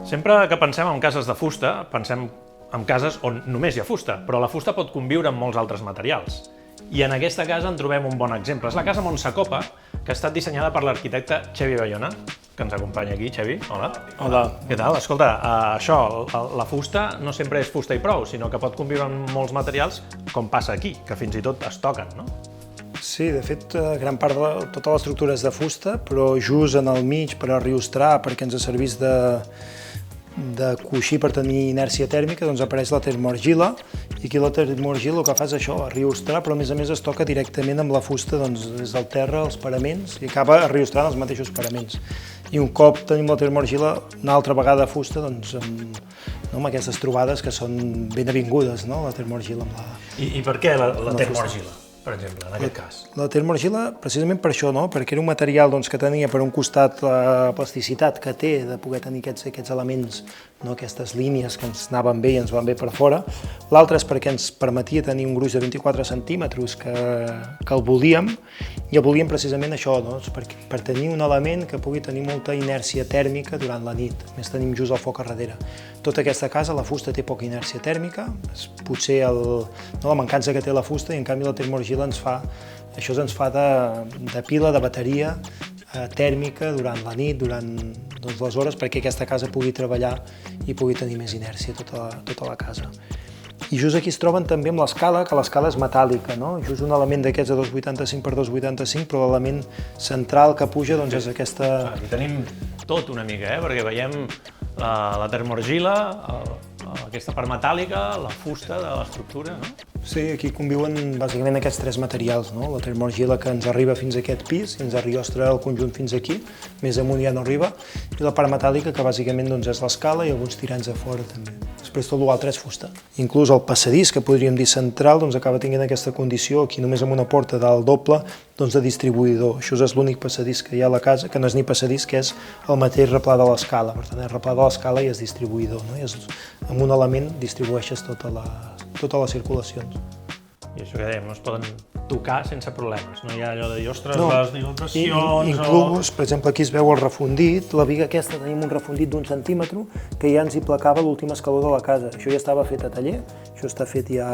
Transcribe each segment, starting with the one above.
Sempre que pensem en cases de fusta, pensem en cases on només hi ha fusta, però la fusta pot conviure amb molts altres materials. I en aquesta casa en trobem un bon exemple. És la casa Montsacopa, que ha estat dissenyada per l'arquitecte Xevi Bayona, que ens acompanya aquí. Xevi, hola. Hola. Què tal? Escolta, això, la fusta no sempre és fusta i prou, sinó que pot conviure amb molts materials, com passa aquí, que fins i tot es toquen, no? Sí, de fet, gran part de tota l'estructura és de fusta, però just en el mig per arriostrar, perquè ens servís de coixí per tenir inèrcia tèrmica, doncs apareix la termoargila, i aquí la termoargila el que fa és això, arriostrar, però a més es toca directament amb la fusta doncs, des del terra als paraments i acaba arriostrant els mateixos paraments. I un cop tenim la termoargila, una altra vegada fusta, doncs, amb aquestes trobades que són ben avingudes, no? La termoargila amb la... I per què la termoargila, per exemple, en aquest cas? La termoargila, precisament per això, no? Perquè era un material doncs, que tenia per un costat la plasticitat que té de poder tenir aquests elements, no? Aquestes línies que ens anaven bé i ens van bé per fora. L'altre és perquè ens permetia tenir un gruix de 24 centímetres que el volíem, i el volíem precisament això, doncs, per tenir un element que pugui tenir molta inèrcia tèrmica durant la nit. A més, tenim just el foc a darrere. Tota aquesta casa, la fusta té poca inèrcia tèrmica, potser la mancança que té la fusta, i en canvi la termoargila ens fa de pila, de bateria tèrmica durant la nit, durant les hores, perquè aquesta casa pugui treballar i pugui tenir més inèrcia tota la casa. I just aquí es troben també amb l'escala, que l'escala és metàl·lica, no? Just un element d'aquests de 2,85 per 2,85, però l'element central que puja doncs, és aquesta... Aquí tenim tot una mica, perquè veiem la termoargila, aquesta part metàl·lica, la fusta de l'estructura, no? Sí, aquí conviuen bàsicament aquests tres materials, no? La termoargila que ens arriba fins a aquest pis i ens arriostra el conjunt fins aquí, més amunt ja no arriba, i la part metàl·lica que bàsicament doncs, és l'escala i alguns tirants a fora també. Després tot l'altre és fusta. Inclús el passadís, que podríem dir central, doncs acaba tenint aquesta condició, aquí només amb una porta dalt doble, doncs de distribuïdor. Això és l'únic passadís que hi ha a la casa, que no és ni passadís, que és el mateix replà de l'escala. Per tant, és replà de l'escala i és distribuïdor, no? I amb un element distribueixes totes les circulacions. I això que dèiem, no es poden tocar sense problemes, no hi ha allò de dir, ostres, les dilatacions... Inclús, per exemple, aquí es veu el refundit, la viga aquesta tenim un refundit d'1 centímetre que ja ens hi placava l'últim escaló de la casa. Això ja estava fet a taller, això està fet ja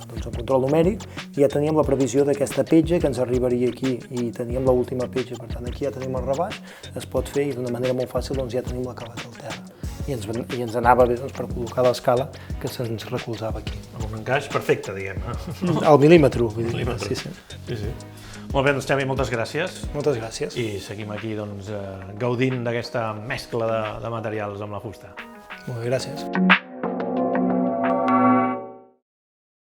doncs, en control numèric, i ja teníem la previsió d'aquesta petja que ens arribaria aquí, i teníem l'última petja, per tant aquí ja tenim el rebaix, es pot fer i d'una manera molt fàcil doncs, ja tenim l'acabat al terra. I ens anava bé doncs, per col·locar l'escala que se'ns recolzava aquí. Amb un encaix perfecte, diguem. Al mil·límetre, vull dir. Sí. Molt bé, doncs Xavi, moltes gràcies. Moltes gràcies. I seguim aquí doncs, gaudint d'aquesta mescla de materials amb la fusta. Molt bé, gràcies.